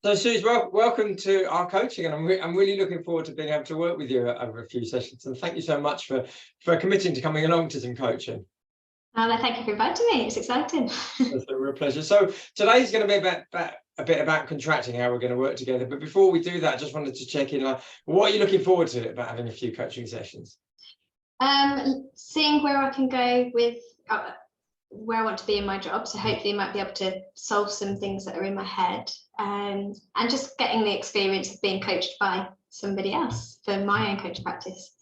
So Suze, welcome to our coaching, and I'm really looking forward to being able to work with you over a few sessions. And thank you so much for committing to coming along to some coaching. Thank you for inviting me. It's exciting. It's a real pleasure. So today's going to be a bit about contracting, how we're going to work together. But before we do that, I just wanted to check in. What are you looking forward to about having a few coaching sessions? Seeing where I can go with where I want to be in my job. So hopefully I might be able to solve some things that are in my head, and just getting the experience of being coached by somebody else for my own coach practice.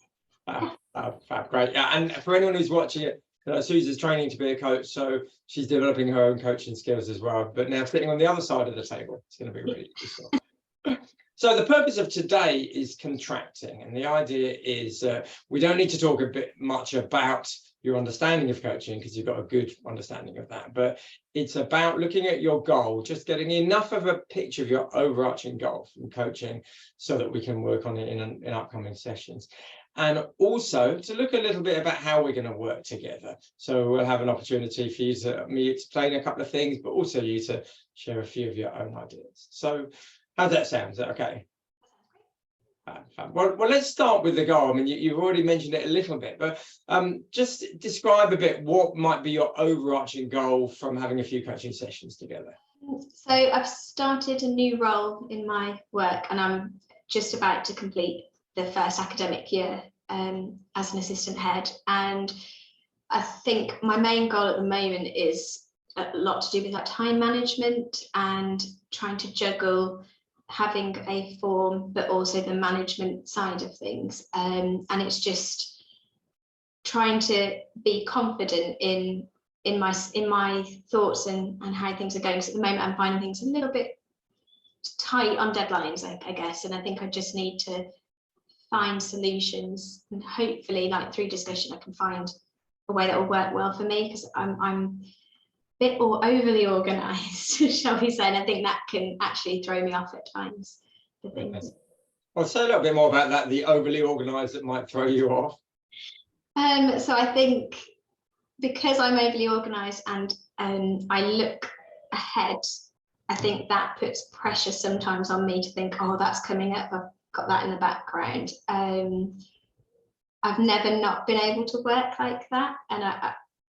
Great. Yeah, and for anyone who's watching it, Suze is training to be a coach, so she's developing her own coaching skills as well. But now sitting on the other side of the table, it's going to be really useful. So the purpose of today is contracting, and the idea is we don't need to talk much about your understanding of coaching, because you've got a good understanding of that, but it's about looking at your goal, just getting enough of a picture of your overarching goal from coaching so that we can work on it in upcoming sessions. And also to look a little bit about how we're going to work together. So we'll have an opportunity for you me explain a couple of things, but also you to share a few of your own ideas. So how's that sound? Is that okay? Well, let's start with the goal. I mean, you've already mentioned it a little bit, but just describe a bit what might be your overarching goal from having a few coaching sessions together. So I've started a new role in my work, and I'm just about to complete the first academic year as an assistant head. And I think my main goal at the moment is a lot to do with time management and trying to juggle having a form but also the management side of things, and it's just trying to be confident in my thoughts and how things are going. So at the moment I'm finding things a little bit tight on deadlines, I guess, and I think I just need to find solutions, and hopefully, like, through discussion I can find a way that will work well for me, because I'm bit or overly organized, shall we say, and I think that can actually throw me off at times for things. Well, say a little bit more about that, the overly organized that might throw you off. So I think because I'm overly organized and I look ahead, I think that puts pressure sometimes on me to think, oh, that's coming up, I've got that in the background. I've never not been able to work like that, and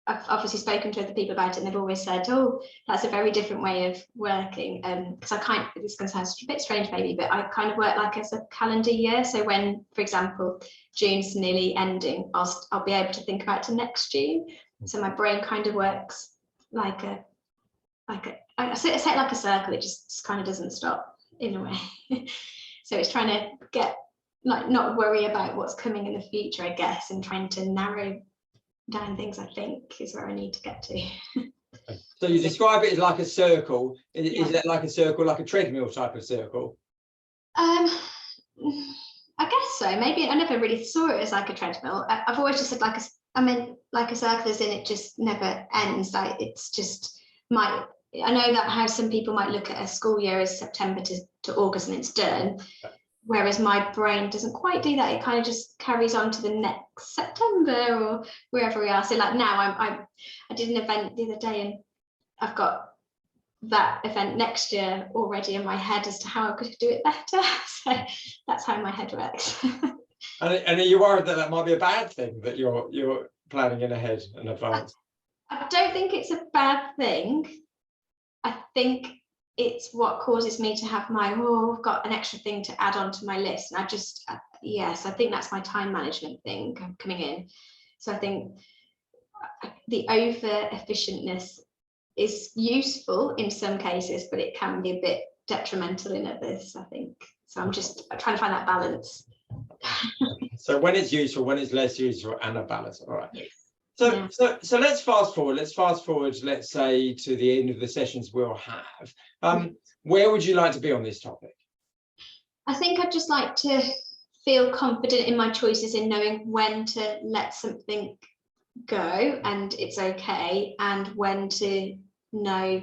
I've obviously spoken to other people about it, and they've always said, oh, that's a very different way of working. Because this is going to sound a bit strange maybe, but I kind of work like as a calendar year. So when, for example, June's nearly ending, I'll be able to think about to next June. So my brain kind of works like I say it like a circle. It just kind of doesn't stop in a way. So it's trying to get, like, not worry about what's coming in the future, I guess, and trying to narrow down things, I think, is where I need to get to. So you describe it as like a circle. Is it like a circle, like a treadmill type of circle? I guess so. Maybe I never really saw it as like a treadmill. I've always just said like a circle, as in it just never ends. Like, it's just I know that how some people might look at a school year as September to August and it's done. Whereas my brain doesn't quite do that. It kind of just carries on to the next September or wherever we are. So like now I did an event the other day, and I've got that event next year already in my head as to how I could do it better. So that's how my head works. And are you worried that might be a bad thing, that you're planning in ahead in advance? I don't think it's a bad thing. I think it's what causes me to have I've got an extra thing to add on to my list. And I think that's my time management thing coming in. So I think the over efficientness is useful in some cases, but it can be a bit detrimental in others, I think. So I'm trying to find that balance. So when it's useful, when it's less useful, and a balance. All right. Yes. So let's fast forward. Let's say to the end of the sessions we'll have. Where would you like to be on this topic? I think I'd just like to feel confident in my choices, in knowing when to let something go and it's okay, and when to know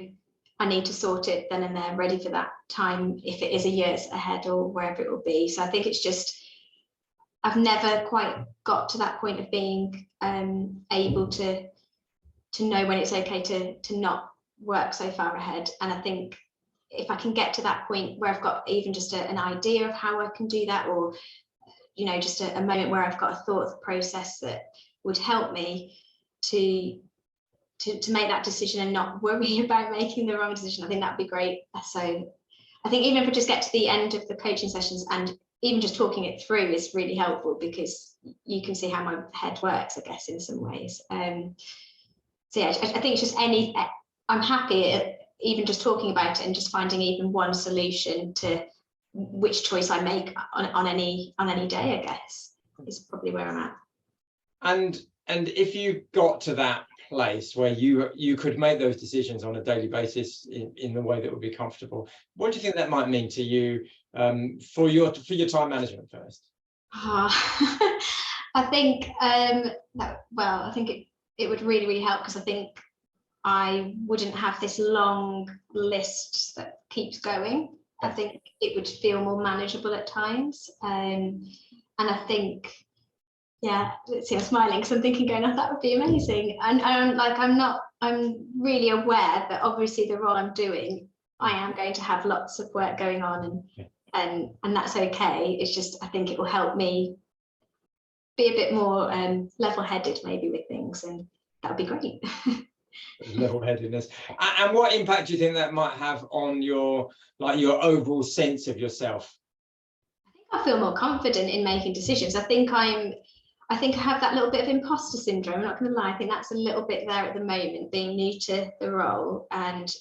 I need to sort it then and there, ready for that time, if it is a year's ahead or wherever it will be. So I think it's just, I've never quite got to that point of being able to know when it's okay to not work so far ahead. And I think if I can get to that point where I've got even just an idea of how I can do that, or just a moment where I've got a thought process that would help me to make that decision and not worry about making the wrong decision, I think that'd be great. So I think even if I just get to the end of the coaching sessions and even just talking it through is really helpful, because you can see how my head works, I guess, in some ways. So yeah, I think it's just I'm happy at even just talking about it and just finding even one solution to which choice I make on any day, I guess, is probably where I'm at. And if you got to that place where you could make those decisions on a daily basis in the way that would be comfortable, what do you think that might mean to you for your time management first? I think I think it would really, really help, because I think I wouldn't have this long list that keeps going. I think it would feel more manageable at times. And I think, yeah, let's see, I'm smiling because I'm thinking, going, oh, that would be amazing. And I'm really aware that obviously the role I'm doing, I am going to have lots of work going on, and that's okay. It's just, I think it will help me be a bit more level-headed maybe with things, and that would be great. Level-headedness. And what impact do you think that might have on your overall sense of yourself? I think I feel more confident in making decisions. I think I have that little bit of imposter syndrome, I'm not going to lie. I think that's a little bit there at the moment, being new to the role, and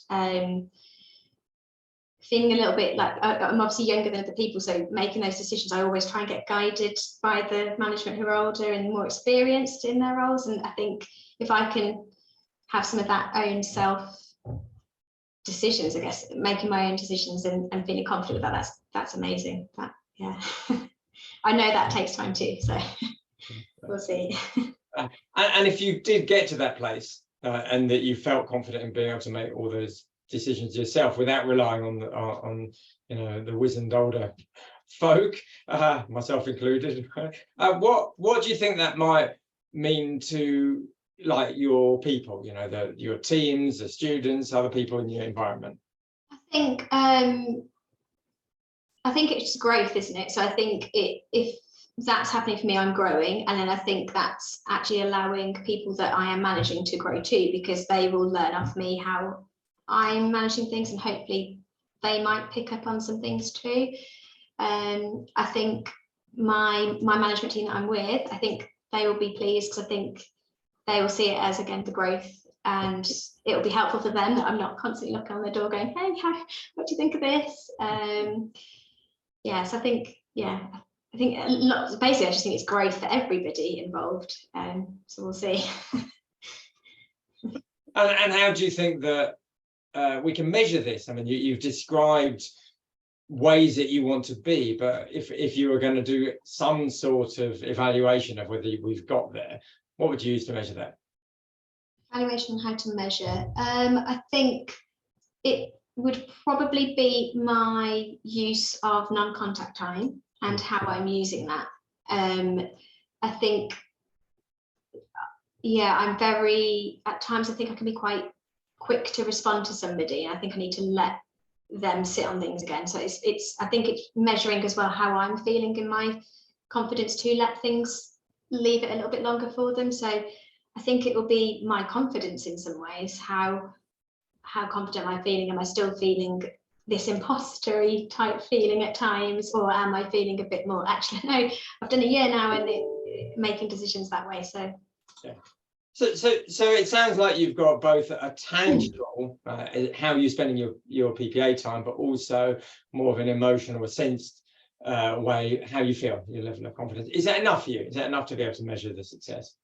feeling a little bit like I'm obviously younger than other people, so making those decisions, I always try and get guided by the management who are older and more experienced in their roles. And I think if I can have some of that own self decisions, I guess, making my own decisions and feeling confident about that's amazing. Yeah. I know that takes time too, so we'll see. And if you did get to that place and that you felt confident in being able to make all those decisions yourself without relying on the wizened older folk, myself included, what do you think that might mean to your people, your teams, the students, other people in your environment? I think it's just growth, isn't it? So I think if that's happening for me, I'm growing, and then I think that's actually allowing people that I am managing to grow too, because they will learn off me how I'm managing things, and hopefully they might pick up on some things too. I think my management team that I'm with, I think they will be pleased, because I think they will see it as, again, the growth, and it will be helpful for them that I'm not constantly knocking on their door going, hey, what do you think of this? So I think basically I just think it's growth for everybody involved, so we'll see. And how do you think that we can measure this? I mean, you've described ways that you want to be, but if you were going to do some sort of evaluation of whether we've got there, what would you use to measure that? Evaluation on how to measure. I think it would probably be my use of non-contact time and how I'm using that. I think, I'm at times I think I can be quite quick to respond to somebody, and I think I need to let them sit on things again. So I think it's measuring as well how I'm feeling in my confidence to let things leave it a little bit longer for them. So I think it will be my confidence in some ways. How confident am I feeling? Am I still feeling this impostery type feeling at times, or am I feeling a bit more, actually, no, I've done a year now and making decisions that way. So yeah. So it sounds like you've got both a tangible, how you're spending your PPA time, but also more of an emotional, a sensed way, how you feel, your level of confidence. Is that enough for you? Is that enough to be able to measure the success?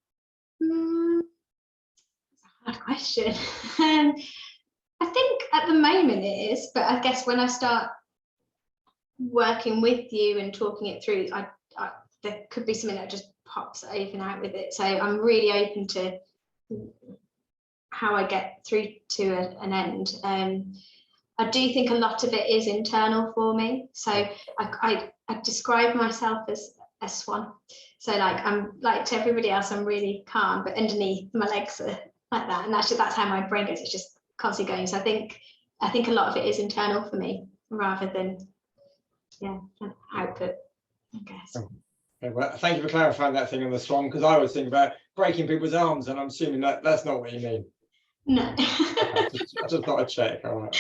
That's a hard question. I think at the moment it is, but I guess when I start working with you and talking it through, there could be something that just pops open out with it. So I'm really open to how I get through to an end. I do think a lot of it is internal for me. So I describe myself as a swan. So I'm like to everybody else, I'm really calm, but underneath my legs are like that. And that's how my brain goes. It's just constantly going. So I think a lot of it is internal for me rather than output, I guess. Okay, well, thank you for clarifying that thing on the swan, because I always think about breaking people's arms, and I'm assuming that's not what you mean. No. Okay, I just thought I'd check. All right.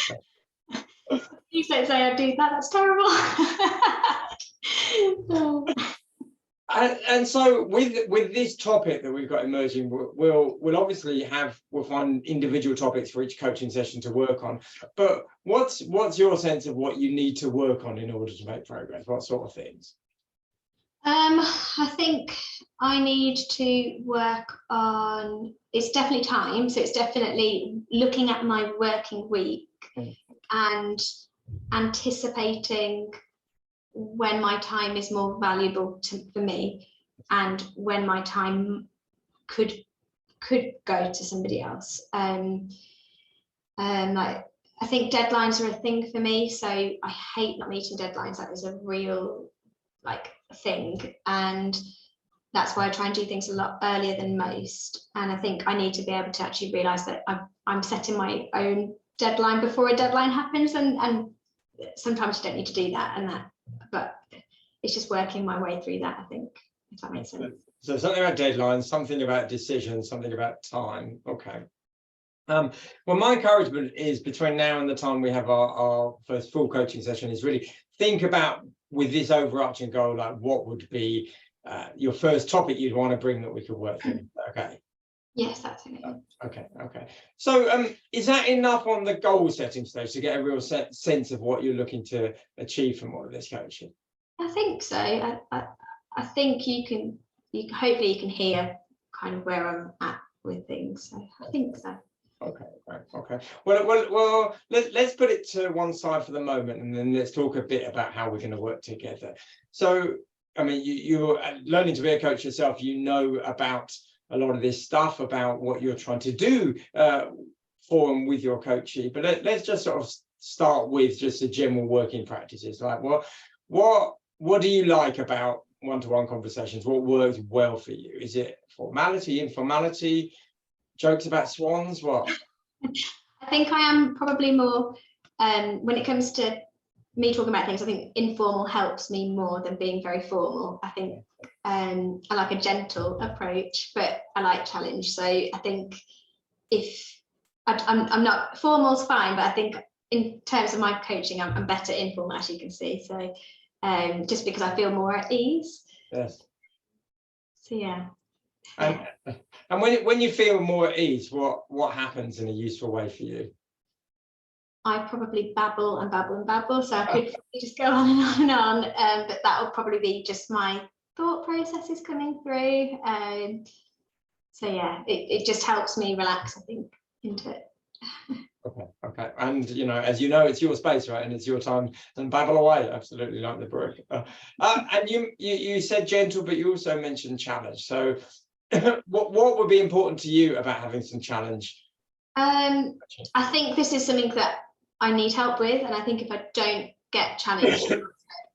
Okay. You don't say I do that. That's terrible. And so with this topic that we've got emerging, we'll obviously we'll find individual topics for each coaching session to work on. But what's your sense of what you need to work on in order to make progress? What sort of things? I think I need to work on, it's definitely time. So it's definitely looking at my working week and anticipating when my time is more valuable for me and when my time could go to somebody else. Like, I think deadlines are a thing for me, so I hate not meeting deadlines. That is a real thing, and that's why I try and do things a lot earlier than most. And I think I need to be able to actually realize that I'm setting my own deadline before a deadline happens, and sometimes you don't need to do that, but it's just working my way through that, I think, if that makes sense. So something about deadlines, something about decisions, something about time. Okay. Well, my encouragement is between now and the time we have our first full coaching session is really think about, with this overarching goal, like what would be your first topic you'd want to bring that we could work through. Okay. Yes, that's okay. Okay. So is that enough on the goal setting stage to get a real sense of what you're looking to achieve from all of this coaching? I think so. I think you can hopefully you can hear kind of where I'm at with things. So I think so. Okay, right. Okay. Well, let's put it to one side for the moment, and then let's talk a bit about how we're going to work together. So, I mean, you're learning to be a coach yourself. You know about a lot of this stuff, about what you're trying to do for and with your coachee. But let's just sort of start with just the general working practices. Like, what do you like about one-to-one conversations? What works well for you? Is it formality, informality? Jokes about swans? What? I think I am probably more when it comes to me talking about things. I think informal helps me more than being very formal. I think I like a gentle approach, but I like challenge. So I think if I'm not formal's fine, but I think in terms of my coaching, I'm better informal, as you can see. So just because I feel more at ease. Yes. So yeah. And when you feel more at ease, what happens in a useful way for you? I probably babble and babble and babble, so I could just go on and on and on, but that will probably be just my thought processes coming through. So yeah, it just helps me relax, I think, into it. Okay. And as you know, it's your space, right? And it's your time, and babble away, absolutely, like the brook. And you said gentle, but you also mentioned challenge. So what would be important to you about having some challenge? I think this is something that I need help with, and I think if I don't get challenged on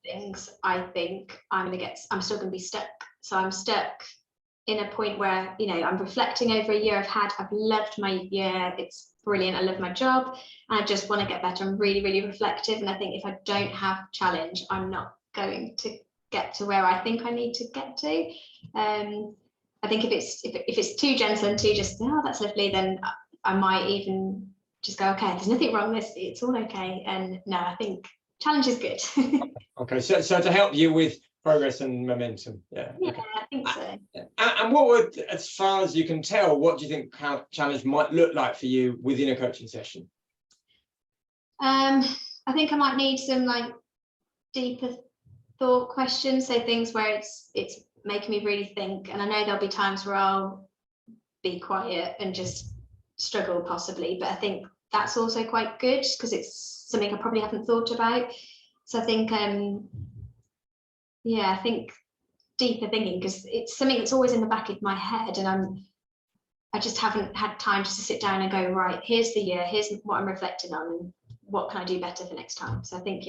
things, I think I'm still going to be stuck. So I'm stuck in a point where I'm reflecting over a year I've loved my year. It's brilliant. I love my job, and I just want to get better. I'm really, really reflective, and I think if I don't have challenge, I'm not going to get to where I think I need to get to. I think if it's too gentle and too just, oh, that's lovely, then I might even just go, okay, there's nothing wrong, it's all okay. And no, I think challenge is good. Okay, so to help you with progress and momentum. Yeah, okay. I think so. And what would, as far as you can tell, what do you think challenge might look like for you within a coaching session? I think I might need some deeper thought questions, so things where it's making me really think. And I know there'll be times where I'll be quiet and just struggle possibly, but I think that's also quite good because it's something I probably haven't thought about. So I think I think deeper thinking, because it's something that's always in the back of my head, and I just haven't had time just to sit down and go, right, here's the year, here's what I'm reflecting on, and what can I do better for next time. So I think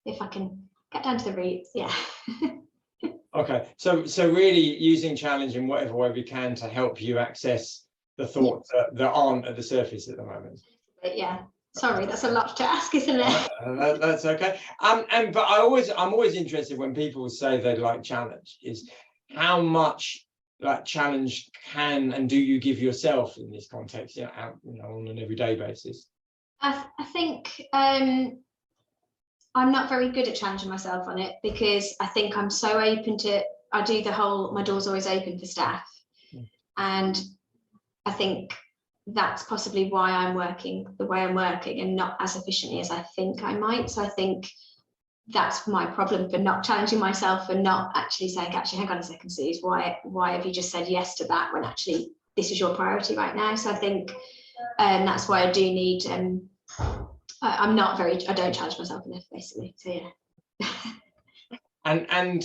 if I can get down to the roots. Okay, so really using challenge in whatever way we can to help you access the thoughts that aren't at the surface at the moment. But yeah, sorry, that's a lot to ask, isn't it? That's okay. And but I'm always interested when people say they like challenge, is how much like challenge can and do you give yourself in this context, on an everyday basis? I think I'm not very good at challenging myself on it, because I think I'm so open to, I do the whole, my door's always open for staff. And I think that's possibly why I'm working the way I'm working and not as efficiently as I think I might. So I think that's my problem for not challenging myself and not actually saying, actually, hang on a second, Suze, why have you just said yes to that when actually this is your priority right now? So I think that's why I do need, I don't challenge myself enough, basically. So yeah. And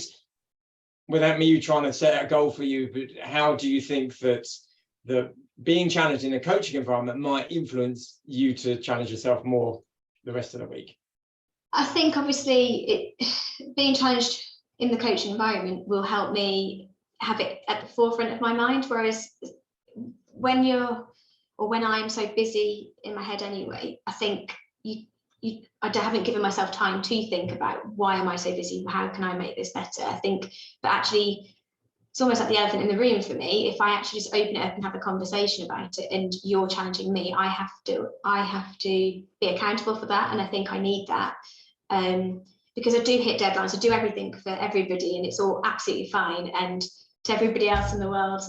without me trying to set a goal for you, but how do you think that being challenged in a coaching environment might influence you to challenge yourself more the rest of the week? I think obviously being challenged in the coaching environment will help me have it at the forefront of my mind, whereas when I'm so busy in my head anyway, I think I haven't given myself time to think about why am I so busy, how can I make this better. I think, but actually it's almost like the elephant in the room for me. If I actually just open it up and have a conversation about it, and you're challenging me, I have to be accountable for that, and I think I need that, because I do hit deadlines, I do everything for everybody, and it's all absolutely fine, and to everybody else in the world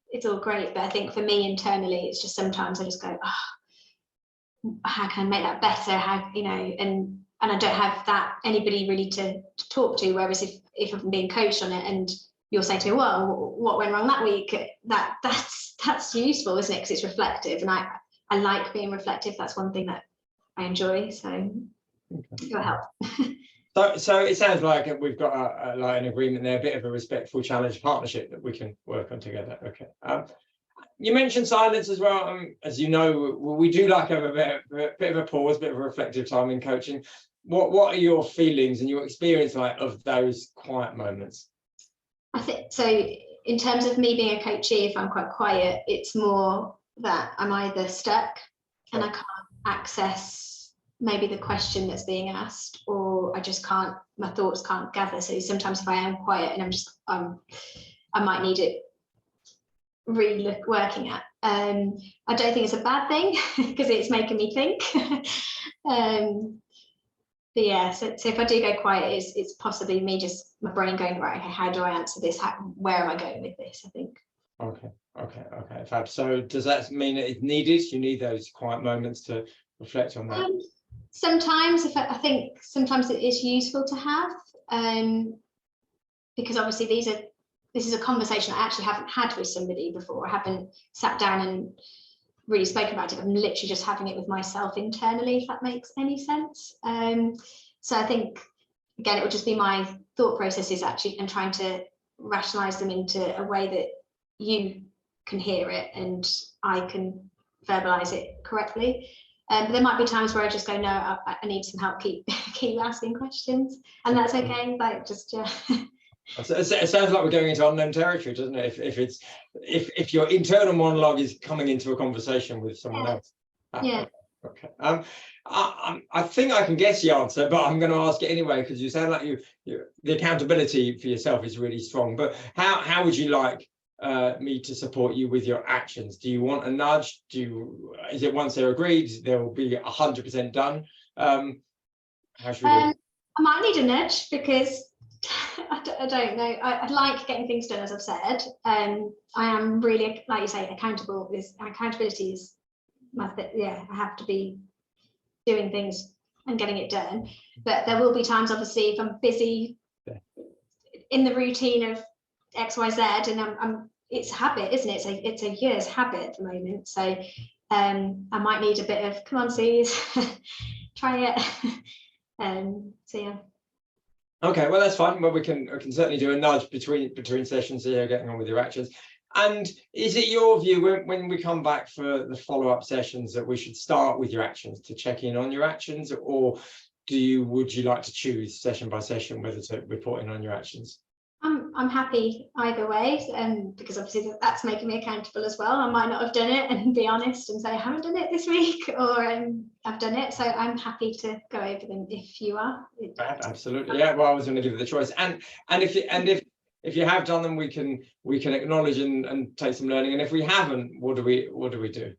it's all great, but I think for me internally it's just sometimes I just go, oh, how can I make that better, and I don't have that anybody really to talk to, whereas if I'm being coached on it and you're saying to me, well, what went wrong that week, that's useful, isn't it, because it's reflective, and I like being reflective. That's one thing that I enjoy, so it'll help. So it sounds like we've got like an agreement there, a bit of a respectful challenge partnership that we can work on together. Okay. You mentioned silence as well. As you know, we do like have a bit of a pause, bit of a reflective time in coaching. What are your feelings and your experience like of those quiet moments? I think so. In terms of me being a coachee, if I'm quite quiet, it's more that I'm either stuck and I can't access maybe the question that's being asked, or I just can't, my thoughts can't gather. So sometimes if I am quiet and I might need it really working at. I don't think it's a bad thing because it's making me think. But yeah, so if I do go quiet, it's possibly me just my brain going, right, okay, how do I answer this? Where am I going with this? I think. Okay, fab. So does that mean that it's needed? You need those quiet moments to reflect on that? Sometimes, I think sometimes it is useful to have, because obviously this is a conversation I actually haven't had with somebody before. I haven't sat down and really spoken about it. I'm literally just having it with myself internally, if that makes any sense. So I think, again, it would just be my thought processes actually, and trying to rationalize them into a way that you can hear it and I can verbalize it correctly. But there might be times where I just go, no, I need some help, keep asking questions, and that's okay. Like, just yeah. It sounds like we're going into unknown territory, doesn't it? If your internal monologue is coming into a conversation with someone else. Yeah. Okay. I think I can guess the answer, but I'm going to ask it anyway, because you sound like the accountability for yourself is really strong. But how would you like me to support you with your actions? Do you want a nudge? Is it once they're agreed, there will be 100% done? How should we do it? I might need a nudge, because I don't know. I like getting things done, as I've said. I am really, like you say, accountability is my thing. Yeah, I have to be doing things and getting it done. But there will be times, obviously, if I'm busy in the routine of X, Y, Z, and it's a habit, isn't it? It's a year's habit at the moment. So I might need a bit of, come on, Suze, try it. So yeah. Okay, well, that's fine. Well, we can certainly do a nudge between sessions here, getting on with your actions. And is it your view when we come back for the follow-up sessions that we should start with your actions to check in on your actions, or would you like to choose session by session whether to report in on your actions? I'm happy either way, because obviously that's making me accountable as well. I might not have done it and be honest and say I haven't done it this week, or I've done it. So I'm happy to go over them if you are. Absolutely, yeah. Well, I was going to give you the choice, and if you have done them, we can acknowledge and take some learning. And if we haven't, what do we do?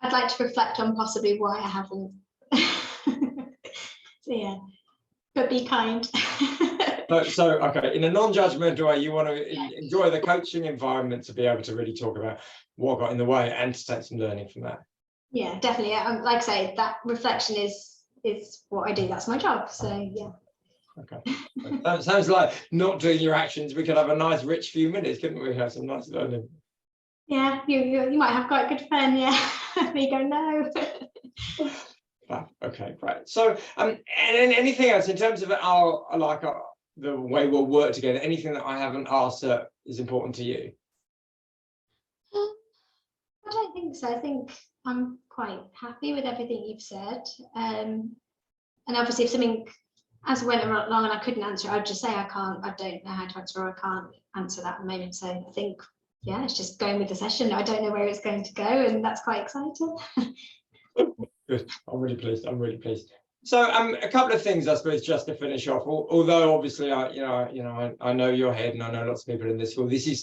I'd like to reflect on possibly why I haven't. So yeah, but be kind. So okay, in a non-judgmental way, you want to enjoy the coaching environment to be able to really talk about what got in the way and to take some learning from that. Yeah, definitely. Like I say, that reflection is what I do. That's my job. So yeah. Okay. That sounds like not doing your actions. We could have a nice rich few minutes, couldn't we? Have some nice learning. Yeah, you might have quite good fun. Yeah. Me go no. Okay, great. So and anything else in terms of our the way we'll work together, anything that I haven't asked that is important to you? I don't think so. I think I'm quite happy with everything you've said. And obviously if something as went along and I couldn't answer, I'd just say I don't know how to answer, or I can't answer that at the moment. So I think, yeah, it's just going with the session. I don't know where it's going to go, and that's quite exciting. Good. I'm really pleased. So a couple of things, I suppose, just to finish off. Although obviously I know your head, and I know lots of people in this school. This is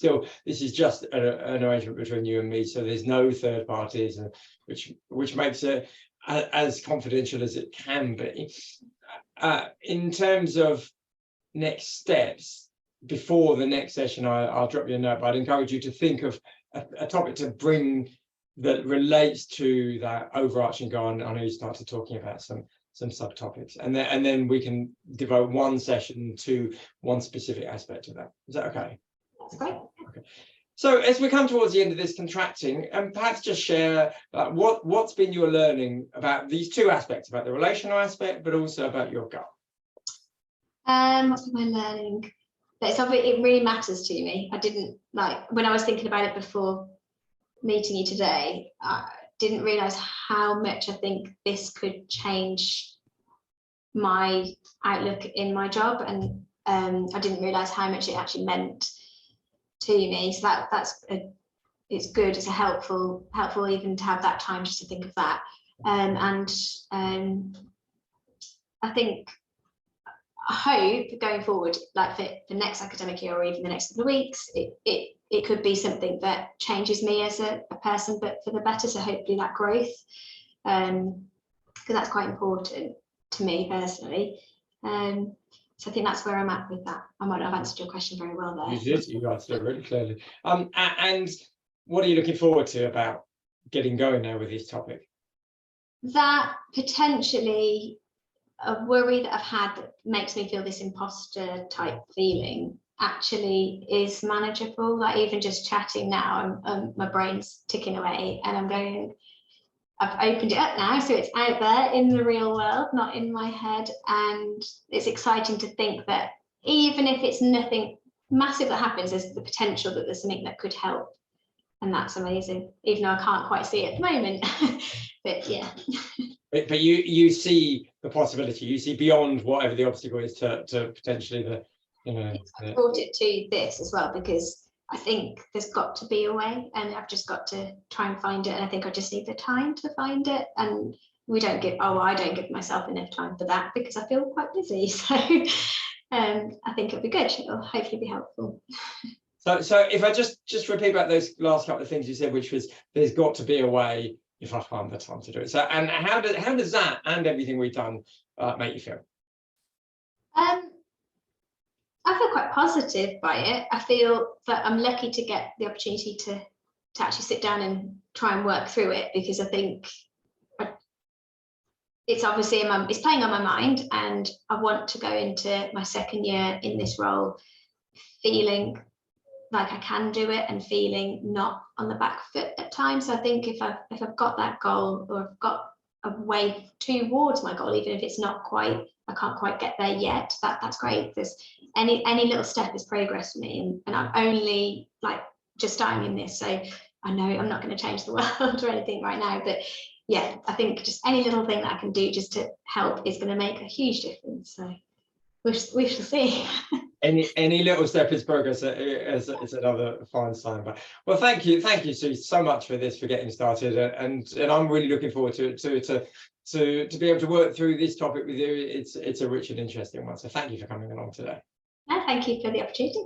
just an arrangement between you and me. So there's no third parties, which makes it as confidential as it can be. In terms of next steps, before the next session, I'll drop you a note. But I'd encourage you to think of a topic to bring that relates to that overarching goal. And I know you started talking about some subtopics, and then we can devote one session to one specific aspect of that. Is that okay? That's great. Okay. So as we come towards the end of this contracting, and perhaps just share what's been your learning about these two aspects, about the relational aspect, but also about your goal. What's been my learning? It really matters to me. I didn't when I was thinking about it before meeting you today, I didn't realize how much I think this could change my outlook in my job, and I didn't realize how much it actually meant to me. So it's good. It's helpful even to have that time just to think of that. I think, I hope going forward, like for the next academic year or even the next couple of weeks, it could be something that changes me as a person, but for the better. So hopefully that growth, because that's quite important to me personally. So I think that's where I'm at with that. I might not have answered your question very well there. You did. You answered it really clearly. And what are you looking forward to about getting going now with this topic? That potentially a worry that I've had that makes me feel this imposter type feeling actually is manageable. Like even just chatting now, my brain's ticking away, and I'm going, I've opened it up now, so it's out there in the real world, not in my head. And it's exciting to think that even if it's nothing massive that happens, there's the potential that there's something that could help. And that's amazing, even though I can't quite see it at the moment. But yeah. But you see the possibility, you see beyond whatever the obstacle is to potentially I brought it to this as well, because I think there's got to be a way, and I've just got to try and find it. And I think I just need the time to find it. And I don't give myself enough time for that because I feel quite busy. So I think it'll be good. It'll hopefully be helpful. So if I just repeat back those last couple of things you said, which was there's got to be a way if I find the time to do it. So, and how does that and everything we've done make you feel? I feel quite positive by it. I feel that I'm lucky to get the opportunity to actually sit down and try and work through it, because I think it's obviously it's playing on my mind, and I want to go into my second year in this role feeling like I can do it and feeling not on the back foot at times. So I think if I've got that goal, or I've got a way towards my goal, even if it's not quite, I can't quite get there yet, that's great. There's any little step is progress for me, and I'm only just starting in this, so I know I'm not going to change the world or anything right now, but yeah, I think just any little thing that I can do just to help is going to make a huge difference. So we shall see. Any little step is progress. Is another fine sign. But well, thank you, Sue, so much for this, for getting started, and I'm really looking forward to be able to work through this topic with you. It's a rich and interesting one. So thank you for coming along today. No, thank you for the opportunity.